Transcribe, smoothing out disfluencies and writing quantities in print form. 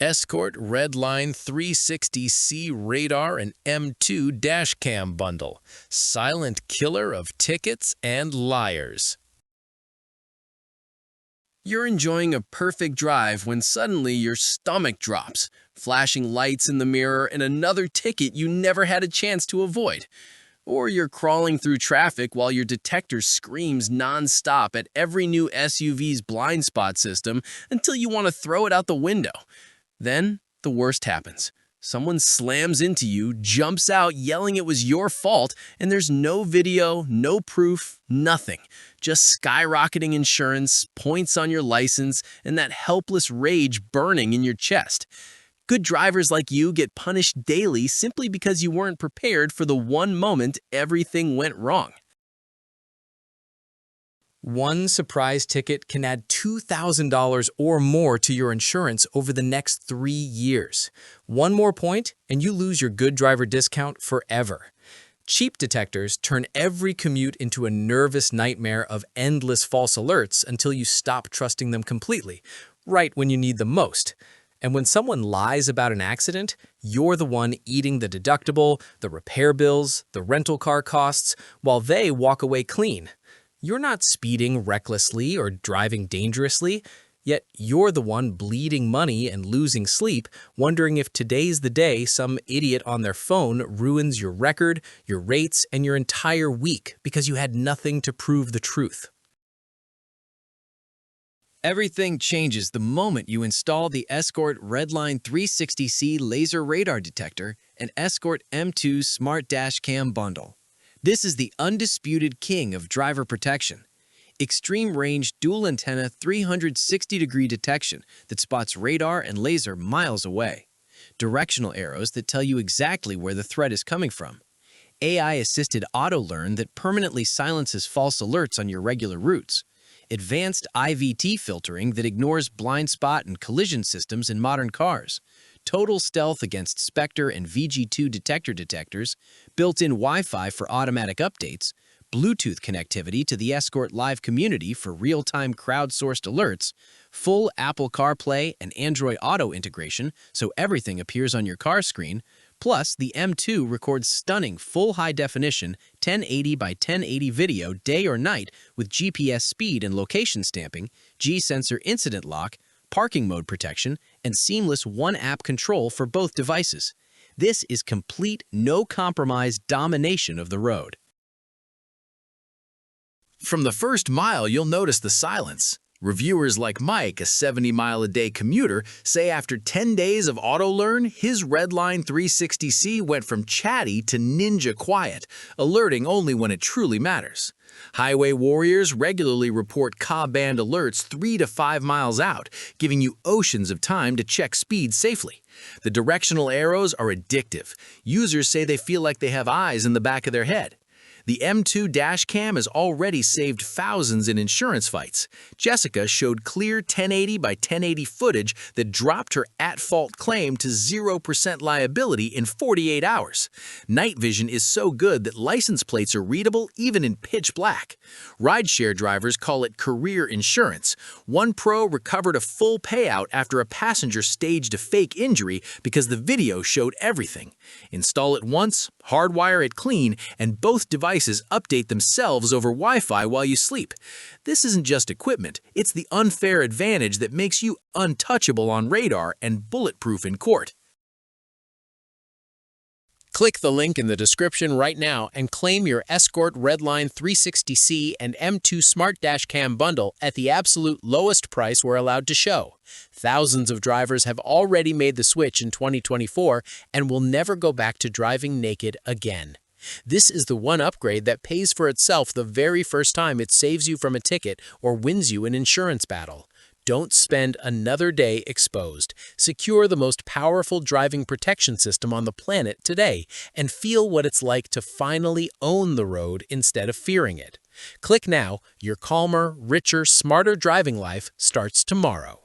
Escort Redline 360c radar and M2 dashcam bundle. Silent killer of tickets and liars. You're enjoying a perfect drive when suddenly your stomach drops, flashing lights in the mirror and another ticket you never had a chance to avoid. Or you're crawling through traffic while your detector screams non-stop at every new SUV's blind spot system until you want to throw it out the window. Then, the worst happens. Someone slams into you, jumps out yelling it was your fault, and there's no video, no proof, nothing. Just skyrocketing insurance, points on your license, and that helpless rage burning in your chest. Good drivers like you get punished daily simply because you weren't prepared for the one moment everything went wrong. One surprise ticket can add $2,000 or more to your insurance over the next 3 years. One more point, and you lose your good driver discount forever. Cheap detectors turn every commute into a nervous nightmare of endless false alerts until you stop trusting them completely, right when you need them most. And when someone lies about an accident, you're the one eating the deductible, the repair bills, the rental car costs, while they walk away clean. You're not speeding recklessly or driving dangerously, yet you're the one bleeding money and losing sleep, wondering if today's the day some idiot on their phone ruins your record, your rates, and your entire week because you had nothing to prove the truth. Everything changes the moment you install the Escort Redline 360c laser radar detector and Escort M2 Smart Dashcam bundle. This is the undisputed king of driver protection. Extreme range dual antenna 360-degree detection that spots radar and laser miles away. Directional arrows that tell you exactly where the threat is coming from. AI-assisted AutoLearn that permanently silences false alerts on your regular routes. Advanced IVT filtering that ignores blind spot and collision systems in modern cars. Total stealth against Spectre and VG-2 detector-detectors, built-in Wi-Fi for automatic updates, Bluetooth connectivity to the Escort Live community for real-time crowdsourced alerts, full Apple CarPlay and Android Auto integration so everything appears on your car screen, plus the M2 records stunning full high-definition 1080 by 1080 video day or night with GPS speed and location stamping, G-sensor incident lock, parking mode protection, and seamless one-app control for both devices. This is complete, no-compromise domination of the road. From the first mile, you'll notice the silence. Reviewers like Mike, a 70-mile-a-day commuter, say after 10 days of AutoLearn, his Redline 360c went from chatty to ninja quiet, alerting only when it truly matters. Highway warriors regularly report Ka-band alerts 3 to 5 miles out, giving you oceans of time to check speed safely. The directional arrows are addictive. Users say they feel like they have eyes in the back of their head. The M2 dashcam has already saved thousands in insurance fights. Jessica showed clear 1080 by 1080 footage that dropped her at-fault claim to 0% liability in 48 hours. Night vision is so good that license plates are readable even in pitch black. Rideshare drivers call it career insurance. One pro recovered a full payout after a passenger staged a fake injury because the video showed everything. Install it once, hardwire it clean, and both devices update themselves over Wi-Fi while you sleep. This isn't just equipment, it's the unfair advantage that makes you untouchable on radar and bulletproof in court. Click the link in the description right now and claim your Escort Redline 360c and M2 Smart Dashcam bundle at the absolute lowest price we're allowed to show. Thousands of drivers have already made the switch in 2024 and will never go back to driving naked again. This is the one upgrade that pays for itself the very first time it saves you from a ticket or wins you an insurance battle. Don't spend another day exposed. Secure the most powerful driving protection system on the planet today and feel what it's like to finally own the road instead of fearing it. Click now. Your calmer, richer, smarter driving life starts tomorrow.